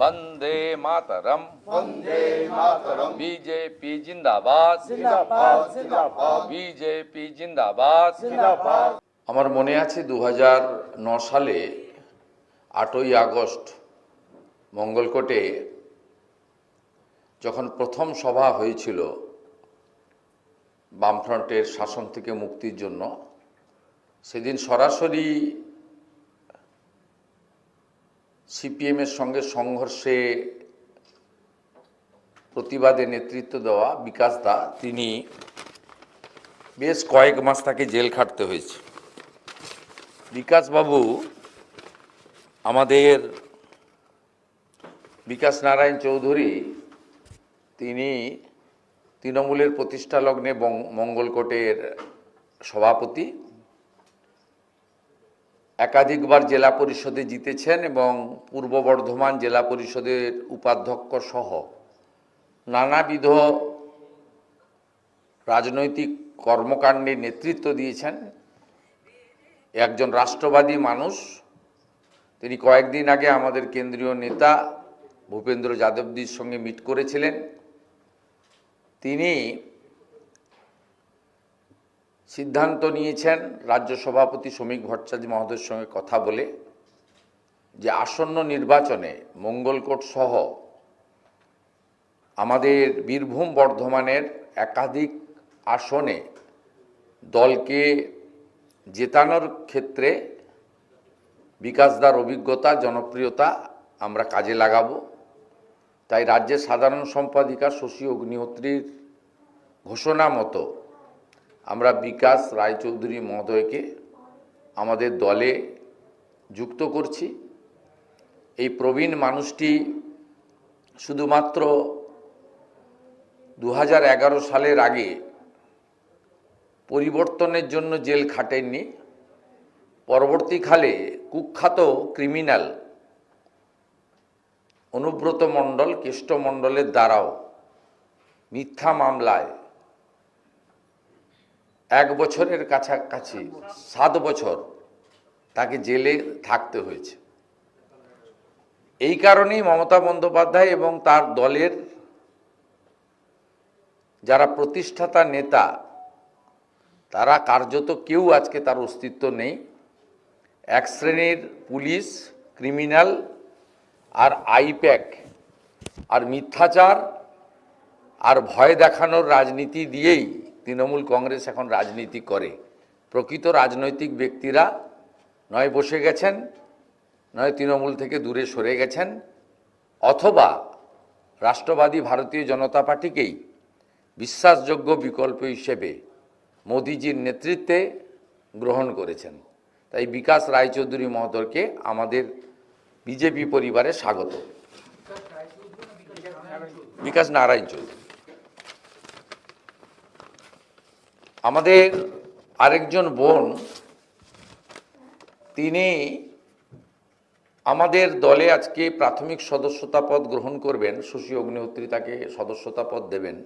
Vande Mataram. Vande Mataram. BJP जिंदाबाद, जिंदाबाद जिंदाबाद बीजेपी जिंदाबाद। जिंदाबाद। আমার মনে আছে 2009 সালে 8ই আগস্ট মঙ্গলকোটে যখন প্রথম সভা হয়েছিল বামফ্রন্টের শাসন থেকে মুক্তির জন্য, সেদিন সরাসরি সিপিএমের সঙ্গে সংঘর্ষে প্রতিবাদে নেতৃত্ব দেওয়া বিকাশ দা, তিনি বেশ কয়েক মাস তাকে জেল খাটতে হয়েছে। বিকাশবাবু আমাদের বিকাশ নারায়ণ চৌধুরী, তিনি তৃণমূলের প্রতিষ্ঠা লগ্নে মঙ্গলকোটের সভাপতি, একাধিকবার জেলা পরিষদে জিতেছেন এবং পূর্ব বর্ধমান জেলা পরিষদের উপাধ্যক্ষ সহ নানাবিধ রাজনৈতিক কর্মকাণ্ডে নেতৃত্ব দিয়েছেন। একজন রাষ্ট্রবাদী মানুষ। তিনি কয়েকদিন আগে আমাদের কেন্দ্রীয় নেতা ভূপেন্দ্র যাদবজির সঙ্গে মিট করেছিলেন। তিনি সিদ্ধান্ত নিয়েছেন রাজ্য সভাপতি শ্রমিক ভট্টাচার্য মহোদয়ের সঙ্গে কথা বলে যে আসন্ন নির্বাচনে মঙ্গলকোট সহ আমাদের বীরভূম বর্ধমানের একাধিক আসনে দলকে জেতানোর ক্ষেত্রে বিকাশদার অভিজ্ঞতা, জনপ্রিয়তা আমরা কাজে লাগাবো। তাই রাজ্যের সাধারণ সম্পাদিকা শশী অগ্নিহোত্রীর ঘোষণা মতো আমরা বিকাশ রায়চৌধুরী মহোদয়কে আমাদের দলে যুক্ত করছি। এই প্রবীণ মানুষটি শুধুমাত্র 2011 সালের আগে পরিবর্তনের জন্য জেল খাটেননি, পরবর্তীকালে কুখ্যাত ক্রিমিনাল অনুব্রত মণ্ডল, কেষ্ট মণ্ডলের দ্বারাও মিথ্যা মামলায় 1 বছরের কাছাকাছি 7 বছর তাকে জেলে থাকতে হয়েছে। এই কারণেই মমতা বন্দ্যোপাধ্যায় এবং তার দলের যারা প্রতিষ্ঠাতা নেতা, তারা কার্যত কেউ আজকে তার অস্তিত্ব নেই। এক শ্রেণীর পুলিশ, ক্রিমিনাল আর আইপ্যাক আর মিথ্যাচার আর ভয় দেখানোর রাজনীতি দিয়েই তৃণমূল কংগ্রেস এখন রাজনীতি করে। প্রকৃত রাজনৈতিক ব্যক্তিরা নয় বসে গেছেন, নয় তৃণমূল থেকে দূরে সরে গেছেন, অথবা রাষ্ট্রবাদী ভারতীয় জনতা পার্টিকেই বিশ্বাসযোগ্য বিকল্প হিসেবে মোদিজির নেতৃত্বে গ্রহণ করেছেন। তাই বিকাশ রায়চৌধুরী মহোদয়কে আমাদের বিজেপি পরিবারে স্বাগত। বিকাশ নারায়ণ চৌধুরী আমাদের আরেকজন বোন, তিনি আমাদের দলে আজকে প্রাথমিক সদস্যতা পদ গ্রহণ করবেন। শশী অগ্নিহোত্রী তাকে সদস্যতা পদ দেবেন।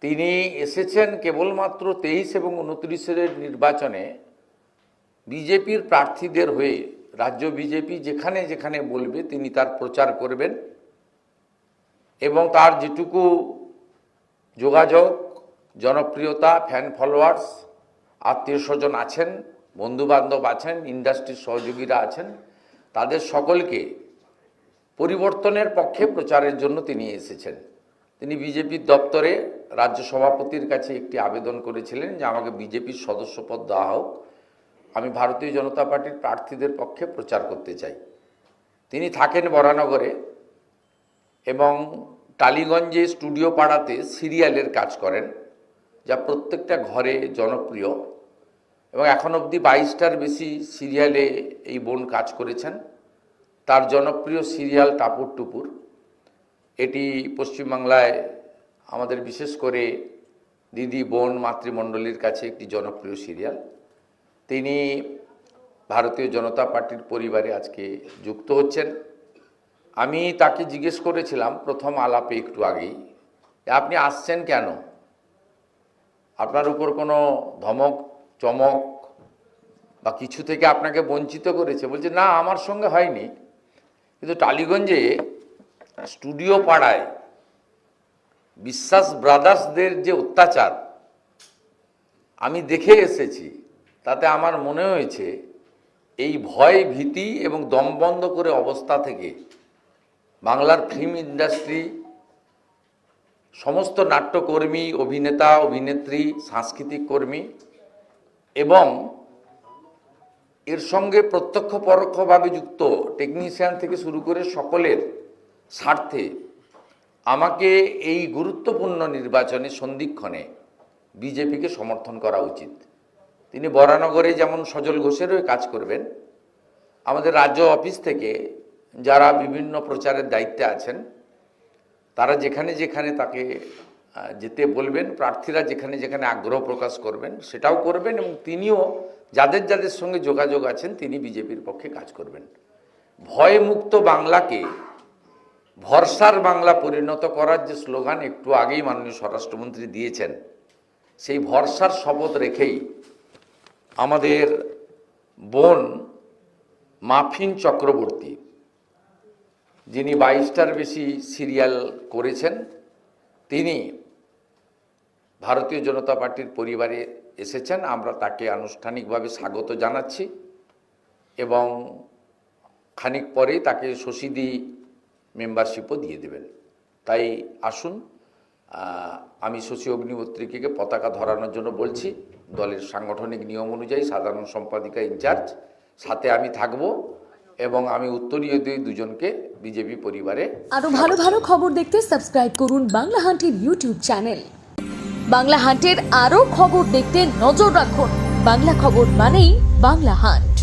তিনি এসেছেন কেবলমাত্র 23 এবং 29-এর নির্বাচনে বিজেপির প্রার্থীদের হয়ে। রাজ্য বিজেপি যেখানে যেখানে বলবে তিনি তার প্রচার করবেন এবং তার যেটুকু যোগাযোগ, জনপ্রিয়তা, ফ্যান ফলোয়ার্স, আত্মীয় স্বজন আছেন, বন্ধুবান্ধব আছেন, ইন্ডাস্ট্রির সহযোগীরা আছেন, তাদের সকলকে পরিবর্তনের পক্ষে প্রচারের জন্য তিনি এসেছেন। তিনি বিজেপির দপ্তরে রাজ্য সভাপতির কাছে একটি আবেদন করেছিলেন যে আমাকে বিজেপির সদস্যপদ দেওয়া হোক, আমি ভারতীয় জনতা পার্টির প্রার্থীদের পক্ষে প্রচার করতে চাই। তিনি থাকেন বরানগরে এবং টালিগঞ্জে স্টুডিও পাড়াতে সিরিয়ালের কাজ করেন, যা প্রত্যেকটা ঘরে জনপ্রিয় এবং এখন অবধি 22টার বেশি সিরিয়ালে এই বোন কাজ করেছেন। তার জনপ্রিয় সিরিয়াল টাপুর টুপুর, এটি পশ্চিমবাংলায় আমাদের বিশেষ করে দিদি, বোন, মাতৃমণ্ডলীর কাছে একটি জনপ্রিয় সিরিয়াল। তিনি ভারতীয় জনতা পার্টির পরিবারে আজকে যুক্ত হচ্ছেন। আমি তাকে জিজ্ঞেস করেছিলাম প্রথম আলাপে একটু আগেই, আপনি আসছেন কেন? আপনার উপর কোনো ধমক চমক বা কিছু থেকে আপনাকে বঞ্চিত করেছে? বলছে না, আমার সঙ্গে হয়নি, কিন্তু টালিগঞ্জে স্টুডিও পাড়ায় বিশ্বাস ব্রাদার্সদের যে অত্যাচার আমি দেখে এসেছি, তাতে আমার মনে হয়েছে এই ভয় ভীতি এবং দমবন্ধ করে অবস্থা থেকে বাংলার ফিল্ম ইন্ডাস্ট্রি, সমস্ত নাট্যকর্মী, অভিনেতা অভিনেত্রী, সাংস্কৃতিক কর্মী এবং এর সঙ্গে প্রত্যক্ষ পরোক্ষভাবে যুক্ত টেকনিশিয়ান থেকে শুরু করে সকলের স্বার্থে আমাকে এই গুরুত্বপূর্ণ নির্বাচনে সন্ধিক্ষণে বিজেপিকে সমর্থন করা উচিত। তিনি বরানগরে যেমন সজল ঘোষের হয়ে কাজ করবেন, আমাদের রাজ্য অফিস থেকে যারা বিভিন্ন প্রচারের দায়িত্বে আছেন তারা যেখানে যেখানে তাকে যেতে বলবেন, প্রার্থীরা যেখানে যেখানে আগ্রহ প্রকাশ করবেন সেটাও করবেন এবং তিনিও যাদের যাদের সঙ্গে যোগাযোগ আছেন তিনি বিজেপির পক্ষে কাজ করবেন। ভয়মুক্ত বাংলাকে ভরসার বাংলা পরিণত করার যে স্লোগান একটু আগেই মাননীয় স্বরাষ্ট্রমন্ত্রী দিয়েছেন, সেই ভরসার শপথ রেখেই আমাদের বোন মাফিন চক্রবর্তী, যিনি 22টার বেশি সিরিয়াল করেছেন, তিনি ভারতীয় জনতা পার্টির পরিবারে এসেছেন। আমরা তাকে আনুষ্ঠানিকভাবে স্বাগত জানাচ্ছি এবং খানিক পরেই তাকে শশীদি মেম্বারশিপও দিয়ে দেবেন। তাই আসুন, আমি শশী অগ্নিহোত্রীকে পতাকা ধরানোর জন্য বলছি। দলের সাংগঠনিক নিয়ম অনুযায়ী সাধারণ সম্পাদিকা ইনচার্জ, সাথে আমি থাকব এবং আমি উত্তরীয় দুজনকে বিজেপি পরিবারে। আরো ভালো ভালো খবর দেখতে সাবস্ক্রাইব করুন বাংলা হান্টের ইউটিউব চ্যানেল। বাংলা হান্টের আরো খবর দেখতে নজর রাখুন। বাংলা খবর মানেই বাংলা হান্ট।